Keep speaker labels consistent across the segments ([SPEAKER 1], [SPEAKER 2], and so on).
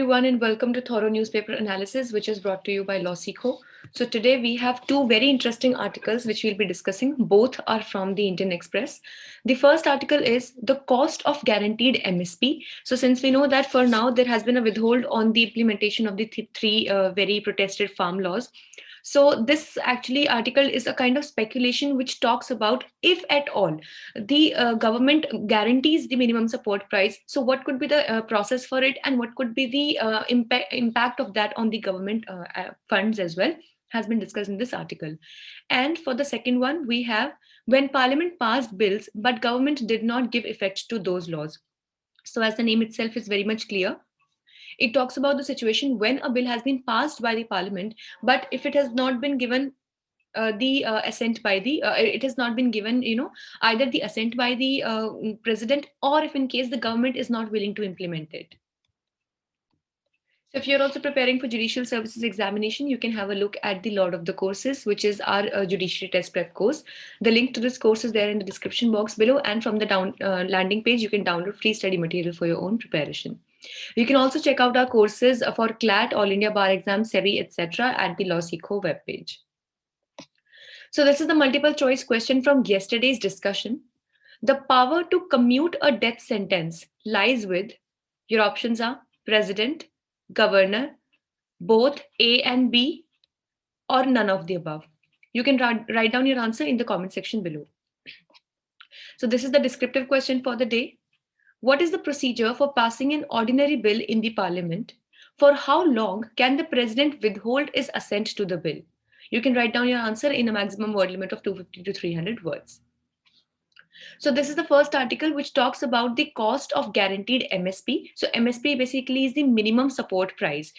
[SPEAKER 1] everyone, and welcome to Thorough Newspaper Analysis, which is brought to you by LawSikho. So today we have two very interesting articles which we'll be discussing. Both are from the Indian Express. The first article is the cost of guaranteed MSP. So since we know that for now there has been a withhold on the implementation of the three very protested farm laws. So this actually article is a kind of speculation which talks about if at all the government guarantees the minimum support price. So what could be the process for it, and what could be the impact of that on the government funds as well, has been discussed in this article. And for the second one, we have when Parliament passed bills but government did not give effect to those laws. So as the name itself is very much clear, it talks about the situation when a bill has been passed by the Parliament, but if it has not been given the assent by the it has not been given, either the assent by the president, or if in case the government is not willing to implement it. So if you're also preparing for judicial services examination, you can have a look at the Lord of the Courses, which is our judiciary test prep course. The link to this course is there in the description box below, and from the landing page you can download free study material for your own preparation. You can also check out our courses for CLAT, All India Bar Exam, SEBI, etc. at the LawSikho webpage. So this is the multiple choice question from yesterday's discussion. The power to commute a death sentence lies with, your options are president, governor, both A and B, or none of the above. You can write down your answer in the comment section below. So this is the descriptive question for the day. What is the procedure for passing an ordinary bill in the parliament? For how long can the president withhold his assent to the bill? You can write down your answer in a maximum word limit of 250 to 300 words. So this is the first article which talks about the cost of guaranteed MSP. So MSP basically is the minimum support price.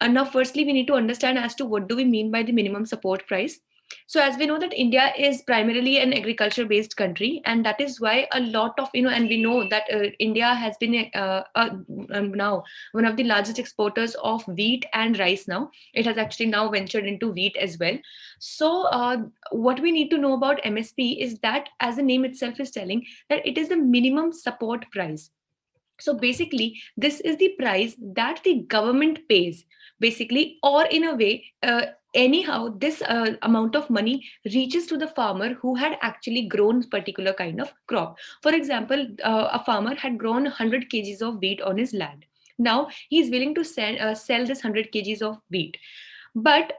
[SPEAKER 1] And now firstly, we need to understand as to what do we mean by the minimum support price. So as we know that India is primarily an agriculture based country, and that is why a lot of, and we know that India has been now one of the largest exporters of wheat and rice now. It has actually now ventured into wheat as well. So what we need to know about MSP is that, as the name itself is telling, that it is the minimum support price. So basically, this is the price that the government pays, basically, or in a way, anyhow, this amount of money reaches to the farmer who had actually grown particular kind of crop. For example, a farmer had grown 100 kgs of wheat on his land. Now he is willing to sell this 100 kgs of wheat, but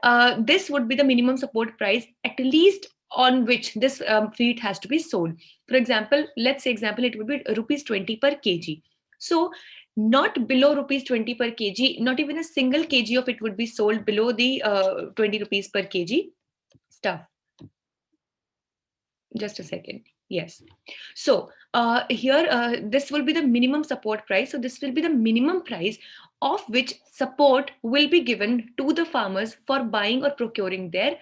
[SPEAKER 1] this would be the minimum support price, at least on which this wheat has to be sold. For example, let's say it would be rupees 20 per kg. So not below rupees 20 per kg, not even a single kg of it would be sold below the 20 rupees per kg stuff. Just a second. Yes. So here, this will be the minimum support price. So this will be the minimum price of which support will be given to the farmers for buying or procuring their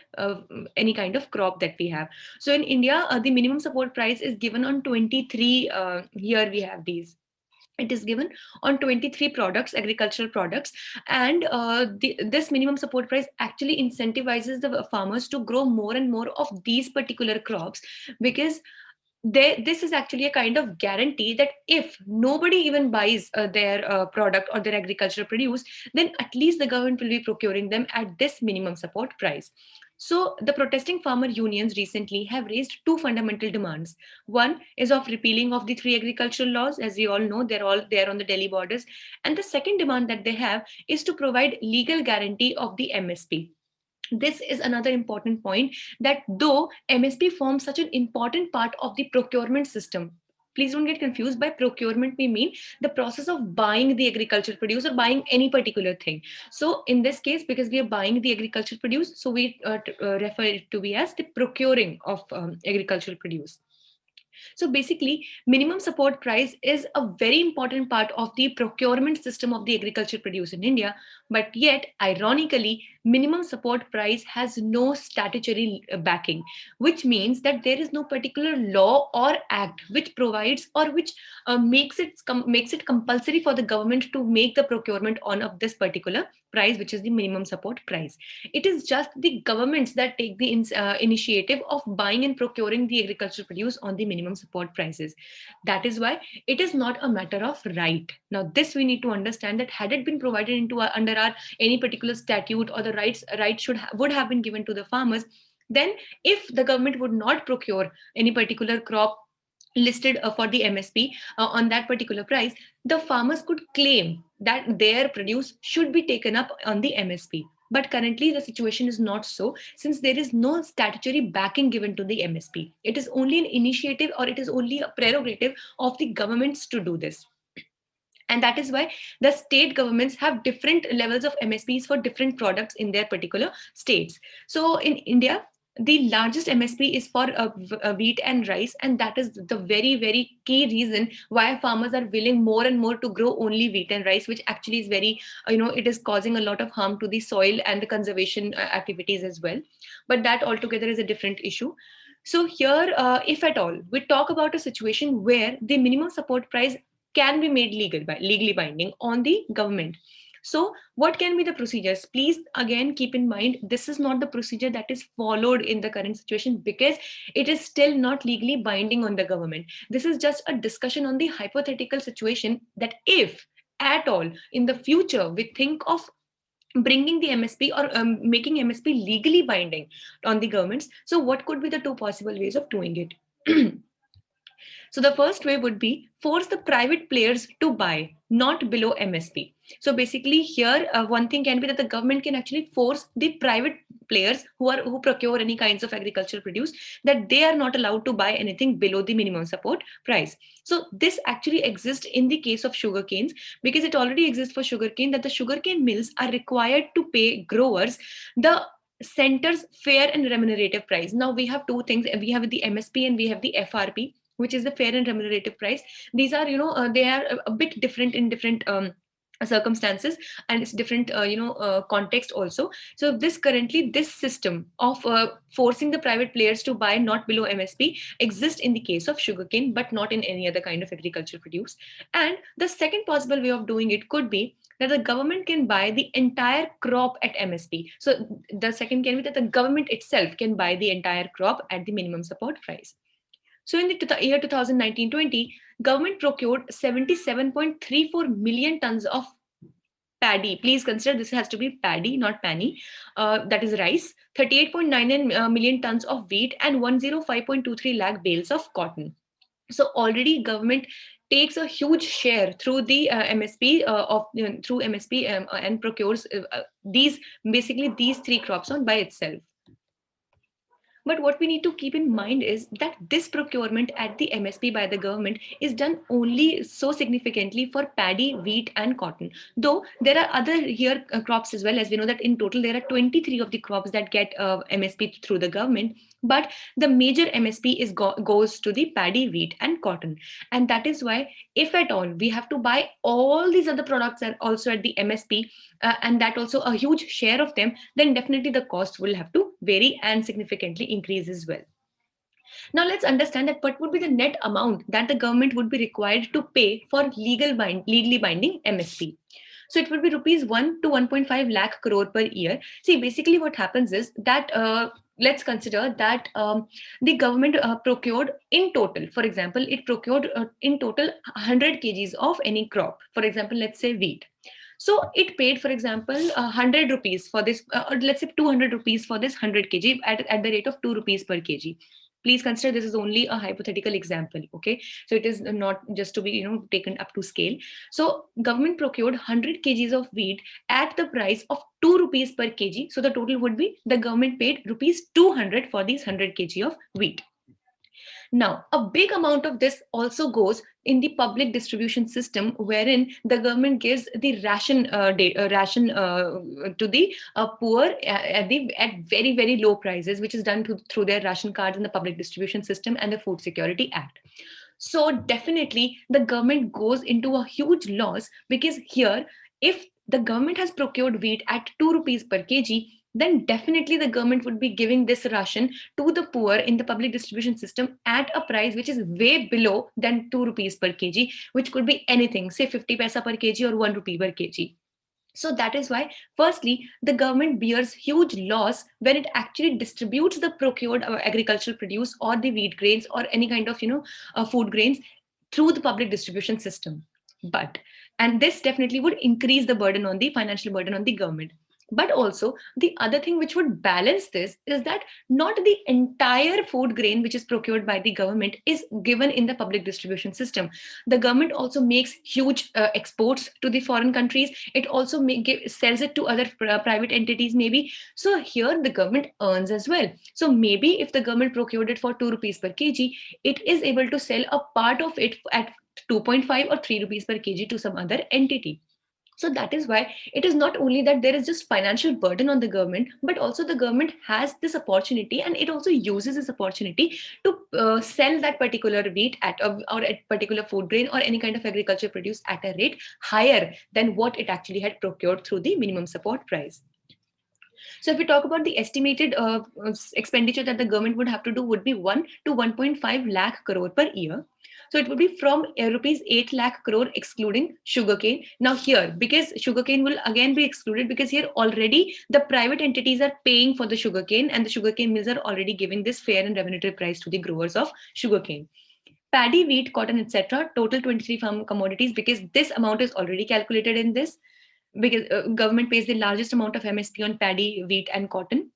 [SPEAKER 1] any kind of crop that we have. So in India, the minimum support price is given on 23. Here we have these. It is given on 23 products, agricultural products, and this minimum support price actually incentivizes the farmers to grow more and more of these particular crops, because this is actually a kind of guarantee that if nobody even buys their product or their agricultural produce, then at least the government will be procuring them at this minimum support price. So the protesting farmer unions recently have raised two fundamental demands. One is of repealing of the three agricultural laws. As we all know, they're all there on the Delhi borders. And the second demand that they have is to provide legal guarantee of the MSP. This is another important point, that though MSP forms such an important part of the procurement system, please don't get confused. By procurement, we mean the process of buying the agricultural produce or buying any particular thing. So in this case, because we are buying the agricultural produce, so we refer it to be as the procuring of agricultural produce. So basically, minimum support price is a very important part of the procurement system of the agriculture produce in India. But yet, ironically, minimum support price has no statutory backing, which means that there is no particular law or act which provides or which makes it compulsory for the government to make the procurement on of this particular price, which is the minimum support price. It is just the governments that take the initiative of buying and procuring the agricultural produce on the minimum minimum support prices. That is why it is not a matter of right. Now, this we need to understand, that had it been provided into under our any particular statute, or the rights would have been given to the farmers, then if the government would not procure any particular crop listed for the MSP on that particular price, the farmers could claim that their produce should be taken up on the MSP. But currently the situation is not so, since there is no statutory backing given to the MSP. It is only an initiative, or it is only a prerogative of the governments to do this. And that is why the state governments have different levels of MSPs for different products in their particular states. So in India, the largest MSP is for wheat and rice, and that is the very, very key reason why farmers are willing more and more to grow only wheat and rice, which actually is very, it is causing a lot of harm to the soil and the conservation activities as well. But that altogether is a different issue. So here, if at all, we talk about a situation where the minimum support price can be made legally binding on the government. So what can be the procedures? Please again keep in mind, this is not the procedure that is followed in the current situation, because it is still not legally binding on the government. This is just a discussion on the hypothetical situation that if at all in the future we think of bringing the MSP or making MSP legally binding on the governments, so what could be the two possible ways of doing it? So the first way would be force the private players to buy, not below MSP. So basically here, one thing can be that the government can actually force the private players who procure any kinds of agricultural produce, that they are not allowed to buy anything below the minimum support price. So this actually exists in the case of sugar canes, because it already exists for sugarcane, that the sugarcane mills are required to pay growers the center's fair and remunerative price. Now we have two things: we have the MSP and we have the FRP, which is the fair and remunerative price. These are, they are a bit different in different circumstances, and it's different, context also. So this system of forcing the private players to buy not below MSP exists in the case of sugarcane, but not in any other kind of agricultural produce. And the second possible way of doing it could be that the government can buy the entire crop at MSP. So the second can be that the government itself can buy the entire crop at the minimum support price. So in the year 2019-20, government procured 77.34 million tons of paddy. Please consider this has to be paddy, not panny. That is rice. 38.99 million tons of wheat, and 105.23 lakh bales of cotton. So already government takes a huge share through the MSP through MSP and procures these three crops on by itself. But what we need to keep in mind is that this procurement at the MSP by the government is done only so significantly for paddy, wheat, and cotton. Though there are other here crops as well, as we know that in total there are 23 of the crops that get MSP through the government. But the major MSP goes to the paddy, wheat, and cotton. And that is why, if at all, we have to buy all these other products and also at the MSP, and that also a huge share of them, then definitely the cost will have to vary and significantly increase as well. Now let's understand that what would be the net amount that the government would be required to pay for legally binding MSP. So it would be rupees 1 to 1.5 lakh crore per year. See, basically what happens is that let's consider that the government procured in total, for example, it procured in total 100 kgs of any crop. For example, let's say wheat. So it paid, for example, 100 rupees for this, or let's say 200 rupees for this 100 kg at the rate of 2 rupees per kg. Please consider this is only a hypothetical example, okay? So it is not just to be, taken up to scale. So government procured 100 kgs of wheat at the price of 2 rupees per kg. So the total would be, the government paid rupees 200 for these 100 kg of wheat. Now, a big amount of this also goes in the public distribution system, wherein the government gives the ration to the poor at very, very low prices, which is done through their ration cards in the public distribution system and the Food Security Act. So definitely the government goes into a huge loss, because here, if the government has procured wheat at 2 rupees per kg, then definitely the government would be giving this ration to the poor in the public distribution system at a price which is way below than 2 rupees per kg, which could be anything, say 50 paisa per kg or 1 rupee per kg. So that is why, firstly, the government bears huge loss when it actually distributes the procured agricultural produce or the wheat grains or any kind of food grains through the public distribution system. But and this definitely would increase the burden on the financial burden on the government. But also the other thing which would balance this is that not the entire food grain which is procured by the government is given in the public distribution system. The government also makes huge exports to the foreign countries. It also sells it to other private entities maybe. So here the government earns as well. So maybe if the government procured it for 2 rupees per kg, it is able to sell a part of it at 2.5 or 3 rupees per kg to some other entity. So that is why it is not only that there is just financial burden on the government, but also the government has this opportunity and it also uses this opportunity to sell that particular wheat or a particular food grain or any kind of agriculture produce at a rate higher than what it actually had procured through the minimum support price. So if we talk about the estimated expenditure that the government would have to do would be 1 to 1.5 lakh crore per year. So it would be from rupees 8 lakh crore excluding sugarcane. Now here, because sugarcane will again be excluded because here already the private entities are paying for the sugarcane and the sugarcane mills are already giving this fair and remunerative price to the growers of sugarcane. Paddy, wheat, cotton, etc. Total 23 farm commodities because this amount is already calculated in this because government pays the largest amount of MSP on paddy, wheat, and cotton.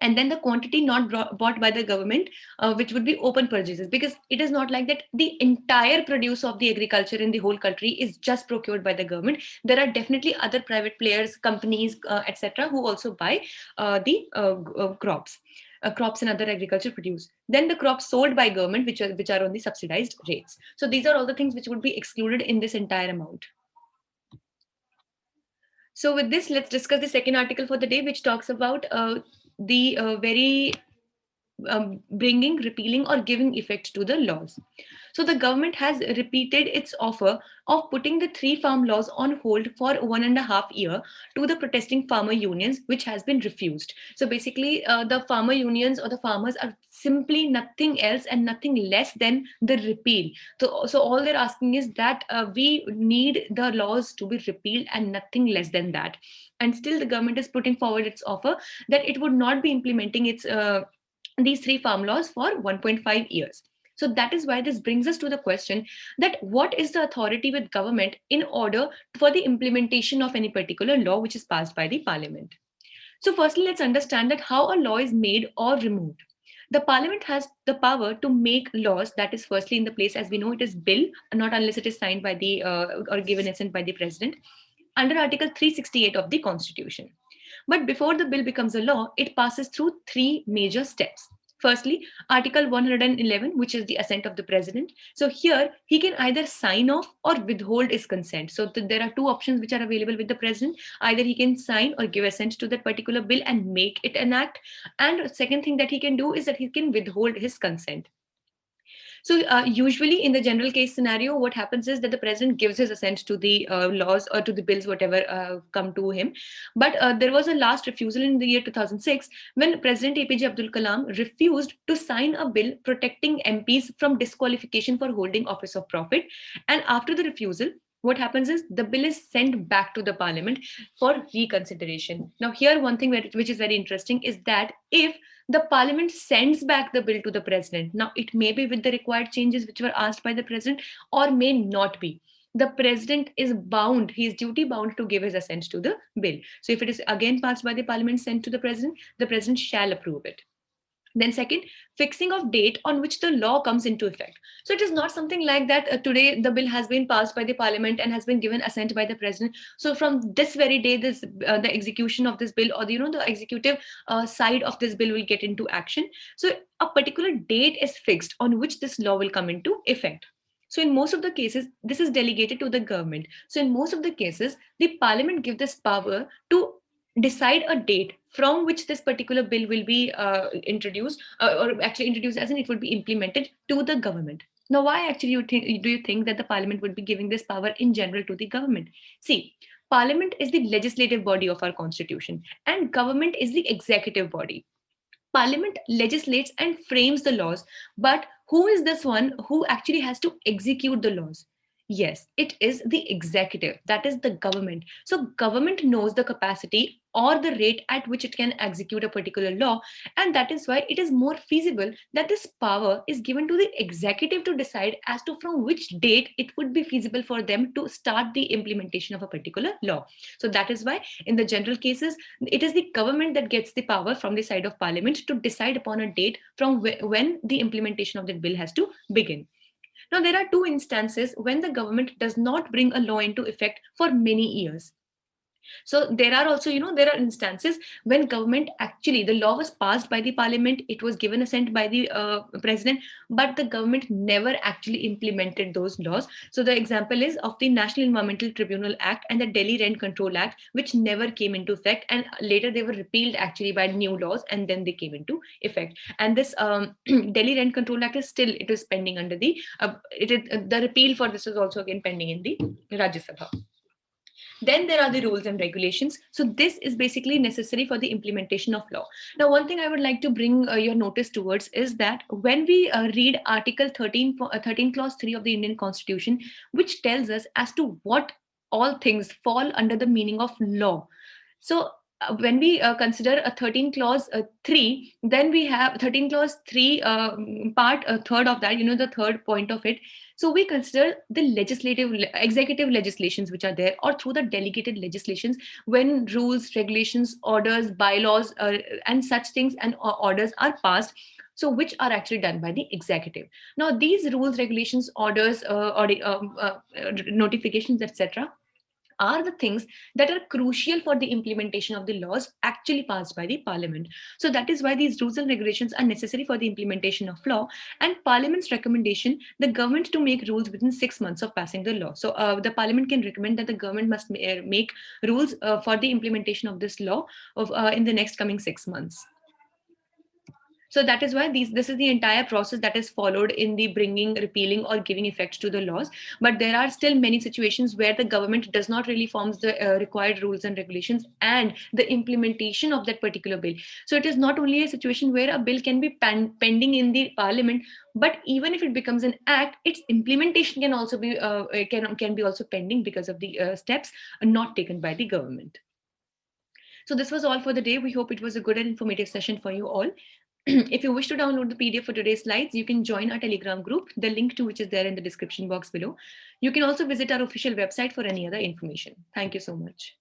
[SPEAKER 1] And then the quantity not bought by the government, which would be open purchases, because it is not like that the entire produce of the agriculture in the whole country is just procured by the government. There are definitely other private players, companies, etc., who also buy the crops. Crops and other agriculture produce. Then the crops sold by government, which are on the subsidized rates. So these are all the things which would be excluded in this entire amount. So with this, let's discuss the second article for the day, which talks about the very bringing, repealing, or giving effect to the laws. So the government has repeated its offer of putting the three farm laws on hold for 1.5 years to the protesting farmer unions, which has been refused. So basically, the farmer unions or the farmers are simply nothing else and nothing less than the repeal. So all they're asking is that we need the laws to be repealed and nothing less than that. And still, the government is putting forward its offer that it would not be implementing its these three farm laws for 1.5 years. So that is why this brings us to the question that what is the authority with government in order for the implementation of any particular law which is passed by the parliament. So firstly, let's understand that how a law is made or removed. The parliament has the power to make laws. That is firstly in the place, as we know, it is bill, not unless it is signed by the or given assent by the president under article 368 of the constitution. But before the bill becomes a law, it passes through three major steps. Firstly, Article 111, which is the assent of the president. So here he can either sign off or withhold his consent. So there are two options which are available with the president. Either he can sign or give assent to that particular bill and make it an act. And second thing that he can do is that he can withhold his consent. So usually in the general case scenario, what happens is that the president gives his assent to the laws or to the bills, whatever come to him. But there was a last refusal in the year 2006 when President APJ Abdul Kalam refused to sign a bill protecting MPs from disqualification for holding office of profit. And after the refusal, what happens is the bill is sent back to the parliament for reconsideration. Now, here one thing which is very interesting is that if the parliament sends back the bill to the president, now it may be with the required changes which were asked by the president or may not be. The president is bound, he is duty bound to give his assent to the bill. So if it is again passed by the parliament, sent to the president shall approve it. Then second, fixing of date on which the law comes into effect. So it is not something like that today the bill has been passed by the parliament and has been given assent by the president. So from this very day, this the execution of this bill or the executive side of this bill will get into action. So a particular date is fixed on which this law will come into effect. So in most of the cases, this is delegated to the government. So in most of the cases, the parliament gives this power to decide a date from which this particular bill will be introduced or actually introduced as in it would be implemented to the government. Now, why actually do you think that the parliament would be giving this power in general to the government? See, parliament is the legislative body of our constitution and government is the executive body. Parliament legislates and frames the laws, but who is this one who actually has to execute the laws? Yes, it is the executive, that is the government. So government knows the capacity or the rate at which it can execute a particular law, and that is why it is more feasible that this power is given to the executive to decide as to from which date it would be feasible for them to start the implementation of a particular law. So that is why in the general cases it is the government that gets the power from the side of parliament to decide upon a date from when the implementation of that bill has to begin. Now, there are two instances when the government does not bring a law into effect for many years. So there are also, there are instances when government actually, the law was passed by the parliament, it was given assent by the president, but the government never actually implemented those laws. So the example is of the National Environmental Tribunal Act and the Delhi Rent Control Act, which never came into effect, and later they were repealed actually by new laws, and then they came into effect. And this Delhi Rent Control Act is still, it is pending under the the repeal for this is also again pending in the Rajya Sabha. Then there are the rules and regulations. So this is basically necessary for the implementation of law. Now, one thing I would like to bring your notice towards is that when we read Article 13 Clause 3 of the Indian Constitution, which tells us as to what all things fall under the meaning of law. So when we consider a 13 clause 3, then we have 13 clause 3 part third of that, the third point of it. So we consider the executive legislations which are there, or through the delegated legislations, when rules, regulations, orders, bylaws, and such things and orders are passed, so which are actually done by the executive. Now these rules, regulations, orders, notifications, etc., are the things that are crucial for the implementation of the laws actually passed by the parliament. So that is why these rules and regulations are necessary for the implementation of law, and parliament's recommendation the government to make rules within 6 months of passing the law. So the parliament can recommend that the government must make rules for the implementation of this law in the next coming 6 months. So that is why this is the entire process that is followed in the bringing, repealing, or giving effect to the laws. But there are still many situations where the government does not really forms the required rules and regulations and the implementation of that particular bill. So it is not only a situation where a bill can be pending in the parliament, but even if it becomes an act, its implementation can also be can be also pending because of the steps not taken by the government. So this was all for the day. We hope it was a good and informative session for you all. If you wish to download the PDF for today's slides, you can join our Telegram group, the link to which is there in the description box below. You can also visit our official website for any other information. Thank you so much.